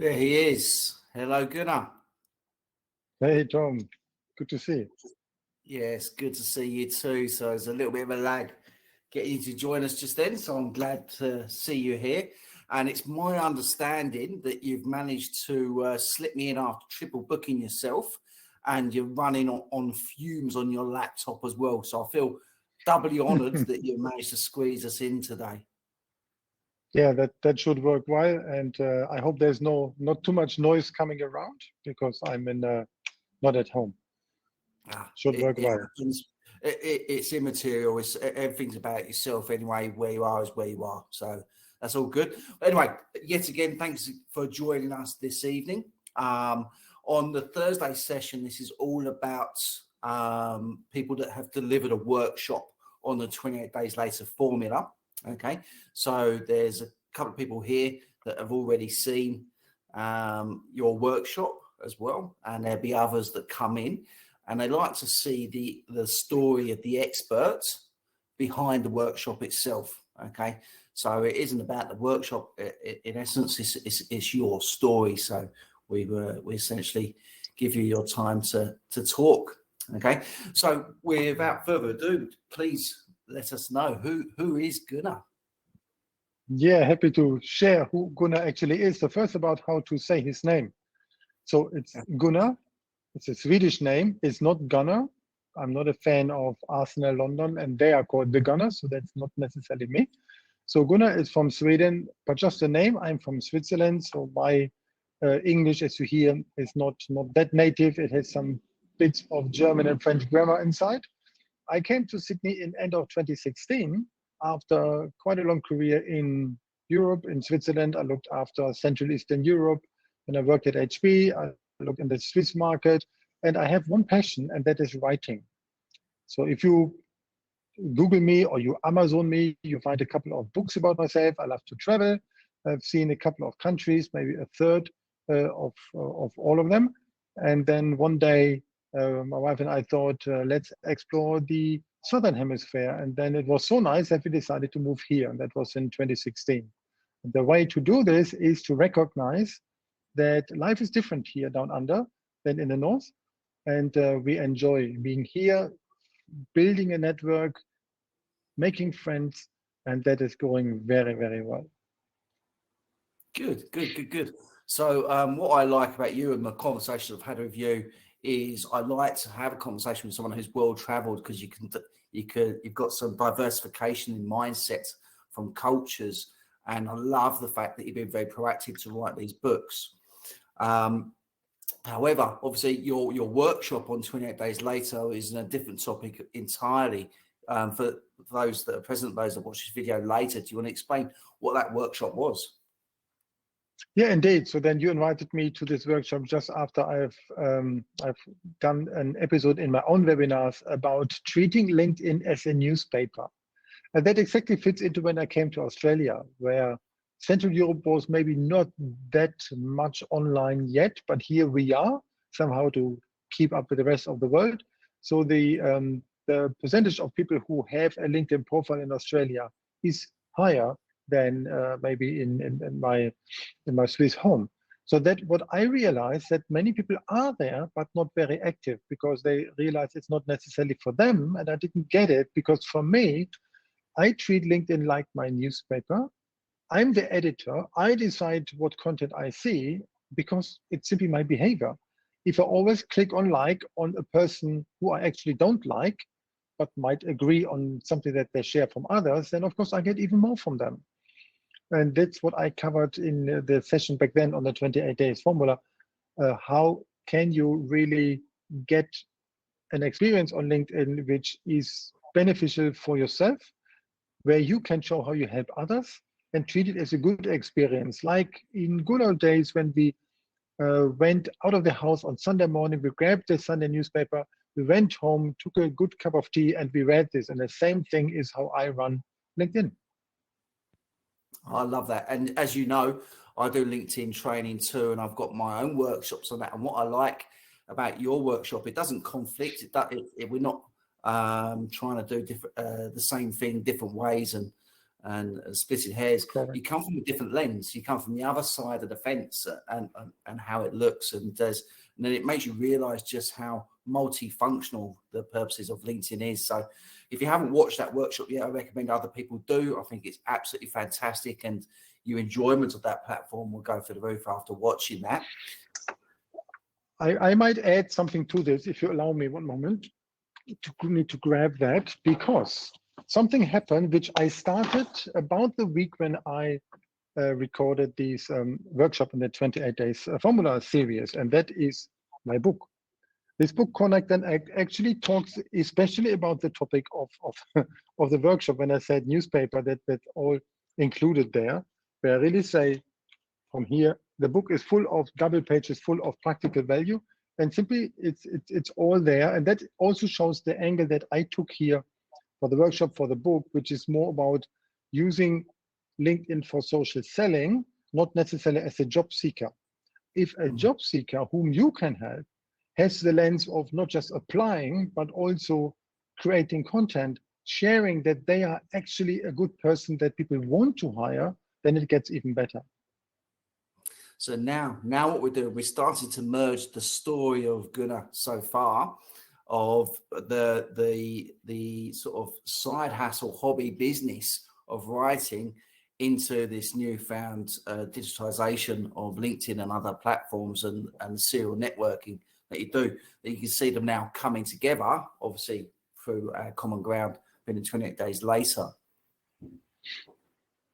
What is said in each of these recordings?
There he is. Hello, Gunnar. Hey, Tom. Good to see you. Yes, good to see you too. So there's a little bit of a lag getting you to join us just then. So I'm glad to see you here. And it's my understanding that you've managed to slip me in after triple booking yourself, and you're running on fumes on your laptop as well. So I feel doubly honoured that you managed to squeeze us in today. Yeah, that should work well, and I hope there's not too much noise coming around because I'm in not at home. Should work It well. happens. It's immaterial. Everything's about yourself anyway. Where you are is where you are. So that's all good. Anyway, yet again, thanks for joining us this evening. On the Thursday session, this is all about people that have delivered a workshop on the 28 Days Later formula. Okay, so there's a couple of people here that have already seen your workshop as well, and there'll be others that come in, and they like to see the story of the experts behind the workshop itself. Okay, so it isn't about the workshop. In essence, it's your story. So we essentially give you your time to talk. Okay, so without further ado, please let us know who is Gunnar. Yeah, happy to share who Gunnar actually is. So first about how to say his name. So it's Gunnar. It's a Swedish name. It's not Gunnar. I'm not a fan of Arsenal London, and they are called the Gunners, so that's not necessarily me. So Gunnar is from Sweden, but just the name. I'm from Switzerland, so my English, as you hear, is not that native. It has some bits of German and French grammar inside. I came to Sydney in end of 2016 after quite a long career in Europe, in Switzerland. I looked after Central Eastern Europe, and I worked at HB. I looked in the Swiss market, and I have one passion, and that is writing. So if you Google me or you Amazon me, you find a couple of books about myself. I love to travel. I've seen a couple of countries, maybe a third of all of them. And then one day, my wife and I thought, let's explore the Southern Hemisphere. And then it was so nice that we decided to move here. And that was in 2016. And the way to do this is to recognize that life is different here down under than in the north. And we enjoy being here, building a network, making friends, and that is going very, very well. Good. So what I like about you and the conversation I've had with you is I like to have a conversation with someone who's well traveled, because you've got some diversification in mindset from cultures, and I love the fact that you've been very proactive to write these books. However, obviously your workshop on 28 Days Later is a different topic entirely. For those that are present, those that watch this video later, do you want to explain what that workshop was? Yeah, indeed. So then you invited me to this workshop just after I've done an episode in my own webinars about treating LinkedIn as a newspaper. And that exactly fits into when I came to Australia, where Central Europe was maybe not that much online yet, but here we are somehow to keep up with the rest of the world. So the percentage of people who have a LinkedIn profile in Australia is higher than maybe in my Swiss home. So that what I realized that many people are there, but not very active, because they realize it's not necessarily for them. And I didn't get it, because for me, I treat LinkedIn like my newspaper. I'm the editor. I decide what content I see because it's simply my behavior. If I always click on like on a person who I actually don't like, but might agree on something that they share from others, then of course I get even more from them. And that's what I covered in the session back then on the 28 days formula. How can you really get an experience on LinkedIn which is beneficial for yourself, where you can show how you help others and treat it as a good experience. Like in good old days when we went out of the house on Sunday morning, we grabbed the Sunday newspaper, we went home, took a good cup of tea, and we read this. And the same thing is how I run LinkedIn. I love that. And as you know, I do LinkedIn training too, and I've got my own workshops on that. And what I like about your workshop, it doesn't conflict. We're not trying to do the same thing different ways, and and splitting hairs. Correct. You come from a different lens. You come from the other side of the fence and how it looks, and then it makes you realize just how multifunctional the purposes of LinkedIn is. So if you haven't watched that workshop yet, I recommend other people do. I think it's absolutely fantastic, and your enjoyment of that platform will go through the roof after watching that. I might add something to this, if you allow me one moment. Need to grab that, because something happened which I started about the week when I recorded this workshop in the 28 days formula series, and that is my book. This book, Connect and Act, actually talks especially about the topic of of the workshop. When I said newspaper, that's all included there, where I really say from here, the book is full of double pages, full of practical value, and simply it's all there. And that also shows the angle that I took here for the workshop, for the book, which is more about using LinkedIn for social selling, not necessarily as a job seeker. If a job seeker whom you can help has the lens of not just applying, but also creating content, sharing that they are actually a good person that people want to hire, then it gets even better. So now what we're doing, we started to merge the story of Gunnar so far, of the sort of side hustle hobby business of writing, into this newfound digitization of LinkedIn and other platforms and serial networking that you do. That you can see them now coming together, obviously through common ground, been 28 days later.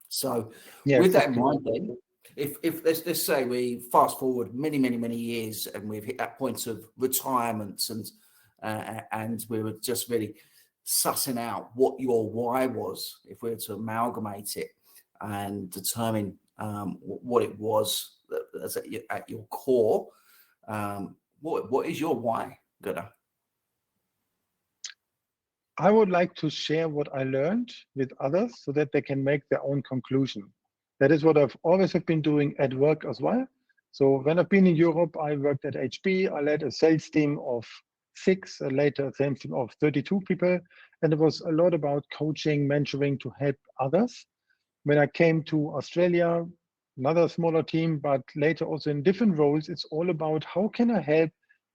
So yes, with that in mind, then, if let's say we fast forward many years and we've hit that point of retirement, and we were just really sussing out what your why was, if we were to amalgamate it and determine what it was as at your core, what is your why, Gunnar? I would like to share what I learned with others so that they can make their own conclusion. That is what I've always have been doing at work as well. So when I've been in Europe, I worked at HP. I led a sales team of 6, later a sales team of 32 people. And it was a lot about coaching, mentoring to help others. When I came to Australia, another smaller team, but later also in different roles, it's all about how can I help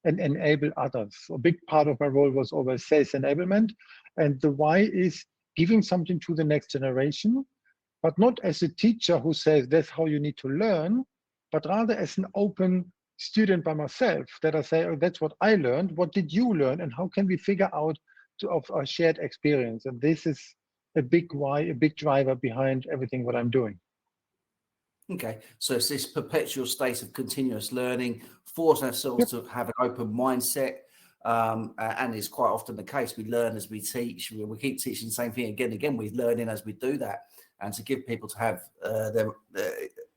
and enable others. A big part of my role was always sales enablement. And the why is giving something to the next generation, but not as a teacher who says that's how you need to learn, but rather as an open student by myself, that I say, oh, that's what I learned. What did you learn? And how can we figure out of a shared experience? And this is a big why, a big driver behind everything what I'm doing. Okay, so it's this perpetual state of continuous learning, forcing ourselves to have an open mindset, and it's quite often the case. We learn as we teach. We keep teaching the same thing again and again. We're learning as we do that, and to give people to have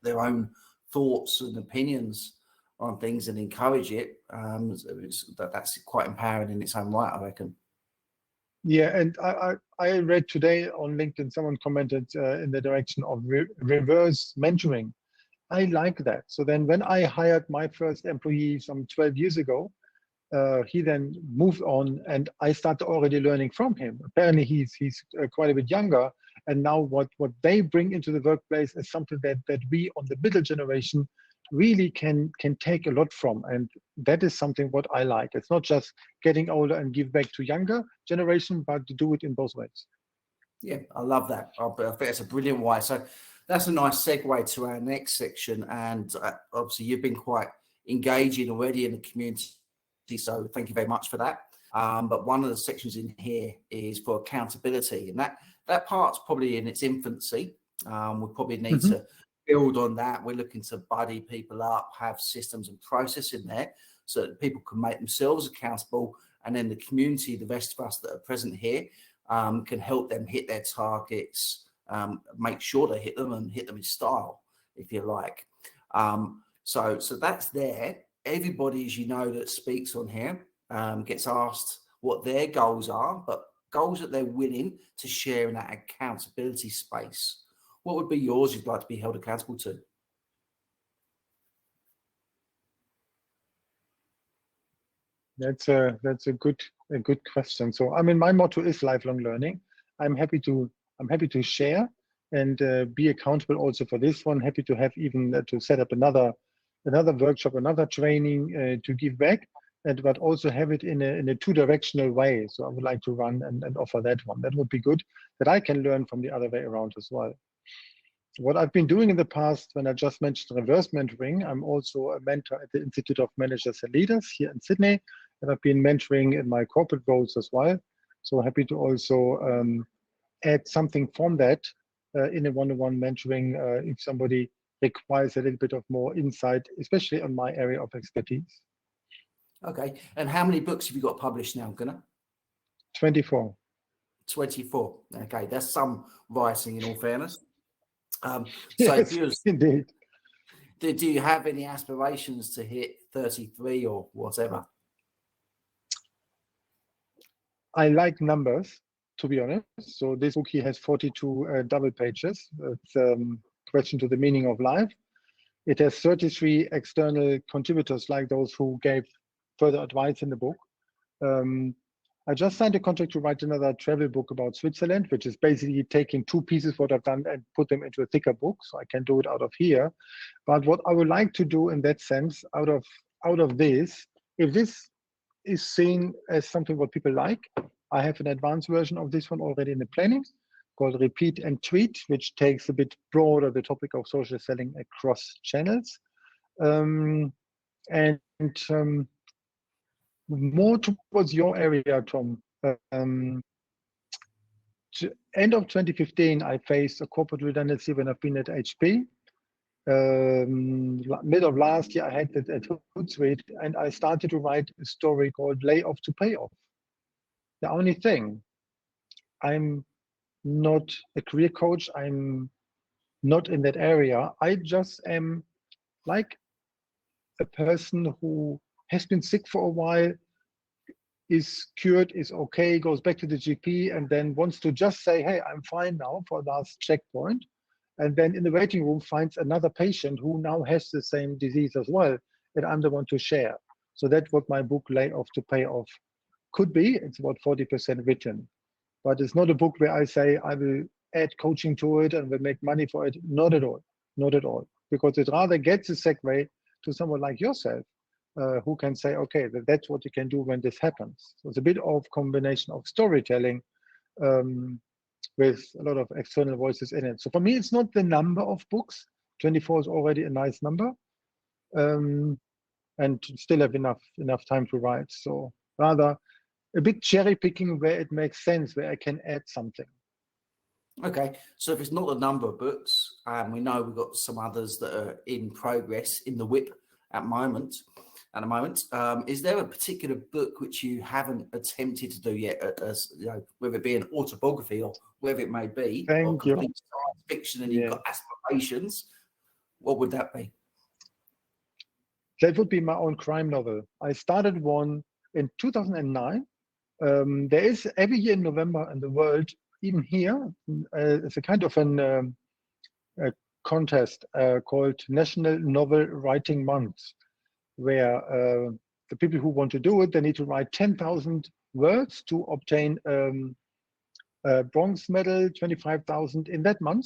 their own thoughts and opinions on things and encourage it, that's quite empowering in its own right, I reckon. Yeah, and I read today on LinkedIn, someone commented in the direction of reverse mentoring. I like that. So then when I hired my first employee some 12 years ago, he then moved on and I started already learning from him. Apparently he's quite a bit younger. And now what they bring into the workplace is something that we on the middle generation really can take a lot from. And that is something what I like. It's not just getting older and give back to younger generation, but to do it in both ways. Yeah, I love that. I think that's a brilliant why. So that's a nice segue to our next section. And obviously you've been quite engaging already in the community. So thank you very much for that. But one of the sections in here is for accountability. And that part's probably in its infancy. We probably need to build on that. We're looking to buddy people up, have systems and process in there so that people can make themselves accountable. And then the community, the rest of us that are present here, can help them hit their targets, make sure they hit them and hit them in style, if you like. So that's there. Everybody, as you know, that speaks on here gets asked what their goals are, but goals that they're willing to share in that accountability space. What would be yours you'd like to be held accountable to? That's a good question. So I mean, my motto is lifelong learning. I'm happy to share and be accountable also for this one. Happy to have even to set up another workshop, another training to give back, and but also have it in a two-directional way. So I would like to run and offer that one. That would be good, that I can learn from the other way around as well. What I've been doing in the past, when I just mentioned reverse mentoring, I'm also a mentor at the Institute of Managers and Leaders here in Sydney, and I've been mentoring in my corporate roles as well. So happy to also add something from that in a one-on-one mentoring if somebody requires a little bit of more insight, especially on my area of expertise. Okay. And how many books have you got published now, Gunnar? 24. 24. Okay. That's some writing, in all fairness. Yes, indeed. Do you have any aspirations to hit 33 or whatever? I like numbers, to be honest. So this book here has 42 double pages. It's Question to the Meaning of Life. It has 33 external contributors, like those who gave further advice in the book. I just signed a contract to write another travel book about Switzerland, which is basically taking two pieces what I've done and put them into a thicker book. So I can do it out of here. But what I would like to do in that sense, out of this, if this is seen as something what people like, I have an advanced version of this one already in the planning called Repeat and Tweet, which takes a bit broader the topic of social selling across channels. More towards your area, Tom. End of 2015, I faced a corporate redundancy when I've been at HP. Mid of last year, I had it at Hootsuite, and I started to write a story called Layoff to Payoff. The only thing, I'm not a career coach. I'm not in that area. I just am like a person who has been sick for a while, is cured, is okay, goes back to the GP, and then wants to just say, hey, I'm fine now for the last checkpoint. And then in the waiting room finds another patient who now has the same disease as well, and I'm the one to share. So that's what my book Layoff to Payoff could be. It's about 40% written. But it's not a book where I say I will add coaching to it and will make money for it. Not at all. Not at all. Because it rather gets a segue to someone like yourself, who can say, okay, that's what you can do when this happens. So it's a bit of combination of storytelling with a lot of external voices in it. So for me, it's not the number of books. 24 is already a nice number, and still have enough time to write. So rather a bit cherry picking where it makes sense, where I can add something. Okay, so if it's not the number of books, we know we've got some others that are in progress in the whip at the moment. Is there a particular book which you haven't attempted to do yet, as you know, whether it be an autobiography or whether it may be, Thank you. Science fiction, and you've got aspirations? What would that be? That would be my own crime novel. I started one in 2009. There is every year in November in the world, even here, it's a kind of a contest called National Novel Writing Month, where the people who want to do it, they need to write 10,000 words to obtain a bronze medal, 25,000 in that month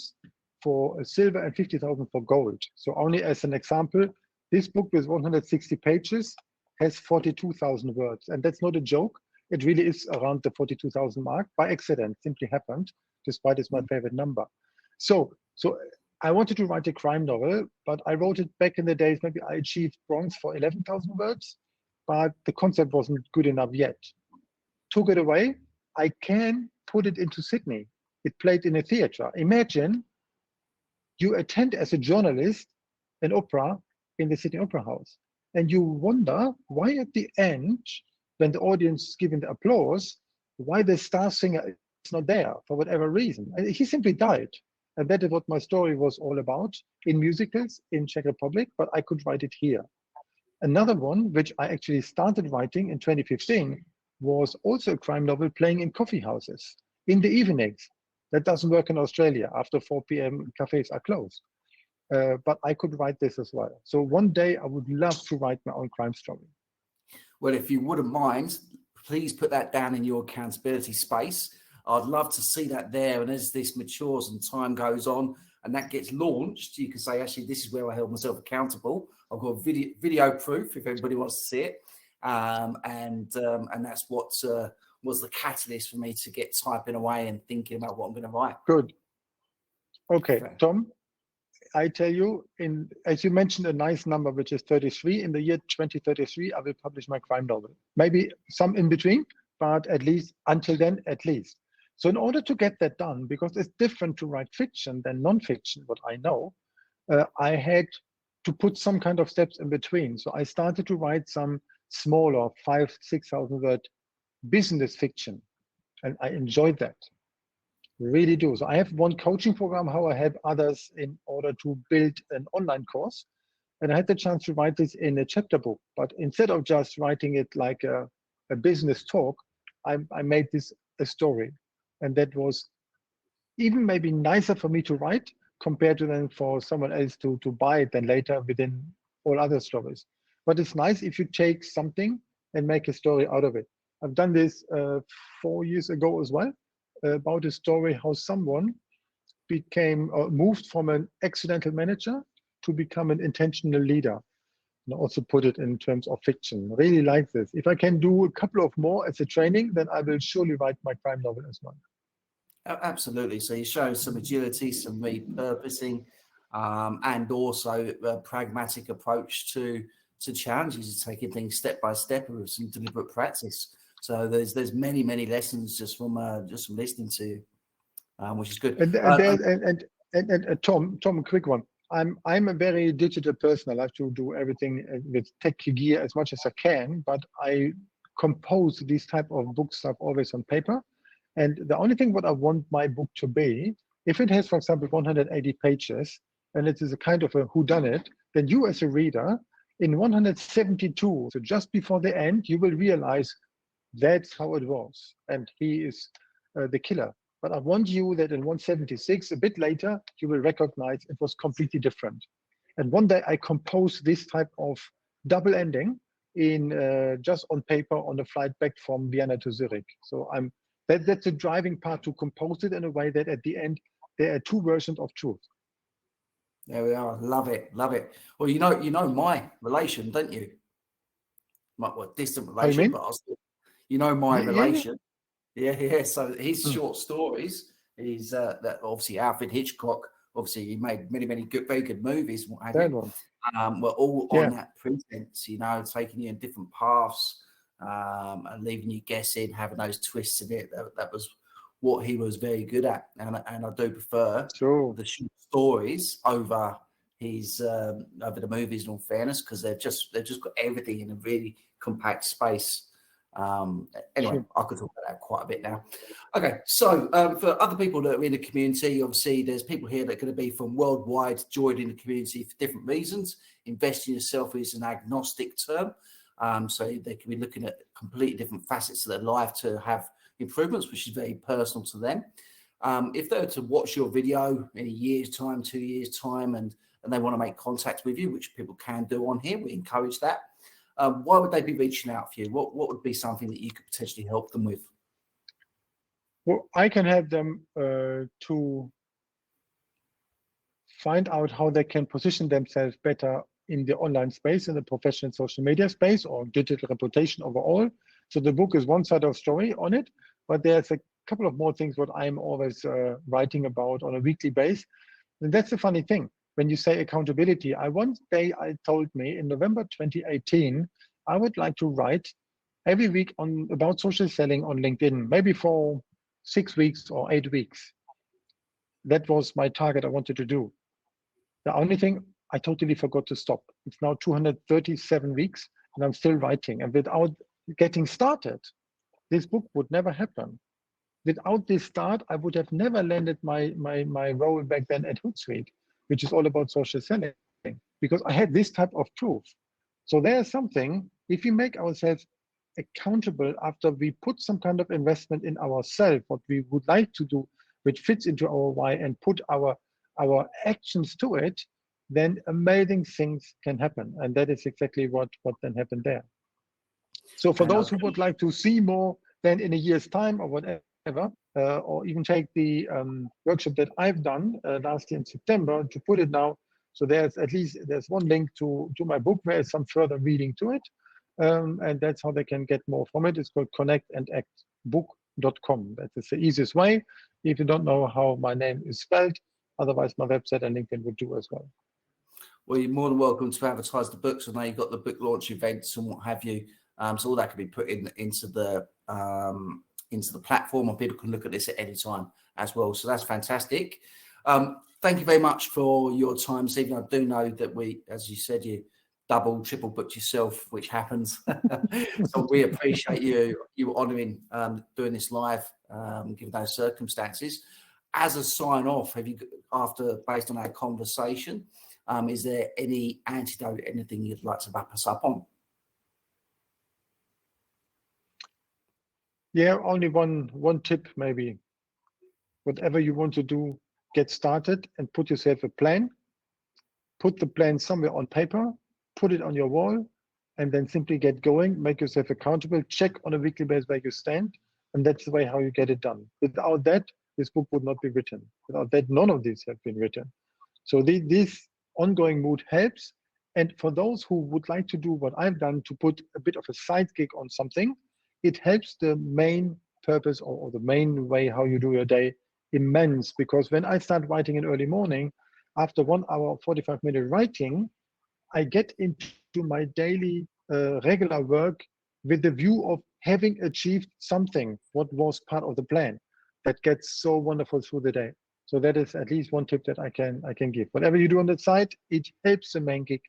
for silver and 50,000 for gold. So only as an example, this book with 160 pages has 42,000 words. And that's not a joke. It really is around the 42,000 mark by accident, simply happened, despite it's my favorite number. So I wanted to write a crime novel, but I wrote it back in the days. Maybe I achieved bronze for 11,000 words, but the concept wasn't good enough yet. Took it away. I can put it into Sydney. It played in a theater. Imagine you attend as a journalist an opera in the Sydney Opera House, and you wonder why at the end, when the audience is giving the applause, why the star singer is not there for whatever reason. And he simply died. And that is what my story was all about in musicals in Czech Republic, but I could write it here. Another one, which I actually started writing in 2015, was also a crime novel playing in coffee houses in the evenings. That doesn't work in Australia. After 4 p.m., cafes are closed. But I could write this as well. So one day I would love to write my own crime story. Well, if you wouldn't mind, please put that down in your accountability space. I'd love to see that there. And as this matures and time goes on and that gets launched, you can say, actually, this is where I held myself accountable. I've got video proof if anybody wants to see it. And that's what was the catalyst for me to get typing away and thinking about what I'm going to write. Good. Okay, Fair. Tom, I tell you, as you mentioned, a nice number, which is 33. In the year 2033, I will publish my crime novel. Maybe some in between, but at least until then, at least. So in order to get that done, because it's different to write fiction than non-fiction, what I know, I had to put some kind of steps in between. So I started to write some smaller 5,000, 6,000 word business fiction, and I enjoyed that. Really do. So I have one coaching program, how I help others in order to build an online course. And I had the chance to write this in a chapter book, but instead of just writing it like a business talk, I made this a story. And that was even maybe nicer for me to write compared to then for someone else to buy it then later within all other stories. But it's nice if you take something and make a story out of it. I've done this 4 years ago as well, about a story how someone became moved from an accidental manager to become an intentional leader. And also put it in terms of fiction. Really like this. If I can do a couple of more as a training, then I will surely write my crime novel as well. Absolutely. So you show some agility, some repurposing, and also a pragmatic approach to challenges, taking things step by step with some deliberate practice. So there's many lessons just from listening to you, which is good. And Tom, a quick one. I'm a very digital person. I like to do everything with tech gear as much as I can, but I compose these type of book stuff always on paper. And the only thing what I want my book to be, if it has, for example, 180 pages, and it is a kind of a whodunit, then you as a reader, in 172, so just before the end, you will realize that's how it was. And he is the killer. But I want you that in 176, a bit later, you will recognize it was completely different. And one day I composed this type of double ending in just on paper on a flight back from Vienna to Zurich. So that's the driving part, to compose it in a way that at the end there are two versions of truth. There we are. Love it. Well, you know my relation, don't you? Well, distant relation, but you know my relation. Yeah. So his short stories is that obviously Alfred Hitchcock. Obviously, he made many very good movies. What have you? We're all on that pretense, taking you in different paths. And leaving you guessing, having those twists in it. That was what he was very good at, and I do prefer the short stories over the movies. In all fairness, because they've just got everything in a really compact space. Anyway, I could talk about that quite a bit now. Okay, so for other people that are in the community, obviously there's people here that are going to be from worldwide, joining the community for different reasons. Invest in yourself is an agnostic term. So they can be looking at completely different facets of their life to have improvements, which is very personal to them. If they were to watch your video in a year's time, 2 years' time, and they want to make contact with you, which people can do on here, we encourage that. Why would they be reaching out for you? What would be something that you could potentially help them with? Well, I can help them to find out how they can position themselves better in the online space, in the professional social media space, or digital reputation overall. So the book is one side of story on it, but there's a couple of more things what I'm always writing about on a weekly basis. And that's the funny thing. When you say accountability, one day I told me in November 2018, I would like to write every week about social selling on LinkedIn, maybe for 6 weeks or 8 weeks. That was my target I wanted to do. The only thing, I totally forgot to stop. It's now 237 weeks and I'm still writing. And without getting started, this book would never happen. Without this start, I would have never landed my role back then at Hootsuite, which is all about social selling, because I had this type of proof. So there's something, if we make ourselves accountable after we put some kind of investment in ourselves, what we would like to do, which fits into our why, and put our actions to it, then amazing things can happen. And that is exactly what then happened there. So for those who would like to see more than in a year's time or whatever, or even take the workshop that I've done last year in September to put it now. So there's one link to my book where there's some further reading to it. And that's how they can get more from it. It's called connectandactbook.com. That is the easiest way. If you don't know how my name is spelled, otherwise my website and LinkedIn would do as well. Well, you're more than welcome to advertise the books. I know you've got the book launch events and what have you. So all that can be put into the platform, and people can look at this at any time as well. So that's fantastic. Thank you very much for your time this evening. I do know that as you said, you double, triple booked yourself, which happens. So we appreciate you honouring doing this live, given those circumstances. As a sign off, based on our conversation, is there any antidote, anything you'd like to wrap us up on? Yeah, only one tip maybe. Whatever you want to do, get started and put yourself a plan. Put the plan somewhere on paper, put it on your wall, and then simply get going. Make yourself accountable. Check on a weekly basis where you stand, and that's the way how you get it done. Without that, this book would not be written. Without that, none of these have been written. So this ongoing mood helps. And for those who would like to do what I've done, to put a bit of a side gig on something, it helps the main purpose or the main way how you do your day immense. Because when I start writing in early morning, after 1 hour, 45-minute writing, I get into my daily regular work with the view of having achieved something, what was part of the plan. That gets so wonderful through the day. So that is at least one tip that I can give. Whatever you do on the side, it helps the main gig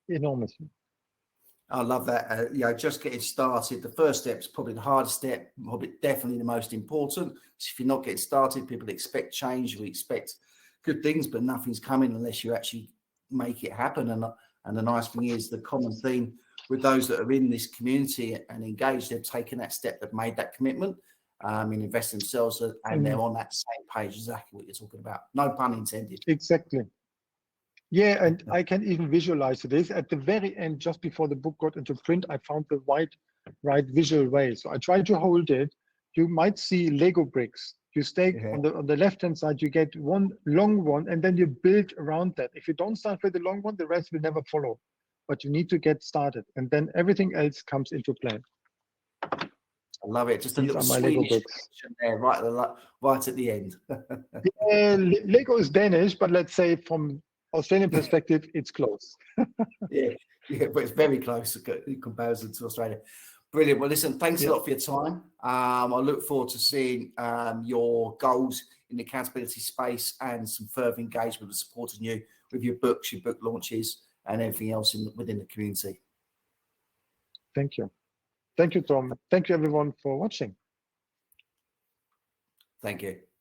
enormously. I love that. Just getting started. The first step is probably the hardest step, probably definitely the most important. So if you're not getting started, people expect change. We expect good things, but nothing's coming unless you actually make it happen. And the nice thing is, the common theme with those that are in this community and engaged, they've taken that step, they've made that commitment, and invest themselves, and they're on that same page, exactly what you're talking about. No pun intended. Exactly. Yeah, and I can even visualize this. At the very end, just before the book got into print, I found the right visual way. So I tried to hold it. You might see Lego bricks. You stay on the left-hand side, you get one long one, and then you build around that. If you don't start with the long one, the rest will never follow. But you need to get started, and then everything else comes into play. I love it. Just a little Swedish there, right at the end. Yeah, Lego is Danish, but let's say from Australian perspective, it's close. yeah, but it's very close in comparison to Australia. Brilliant. Well, listen, thanks a lot for your time. I look forward to seeing your goals in the accountability space and some further engagement and supporting you with your books, your book launches, and everything else within the community. Thank you. Thank you, Tom. Thank you, everyone, for watching. Thank you.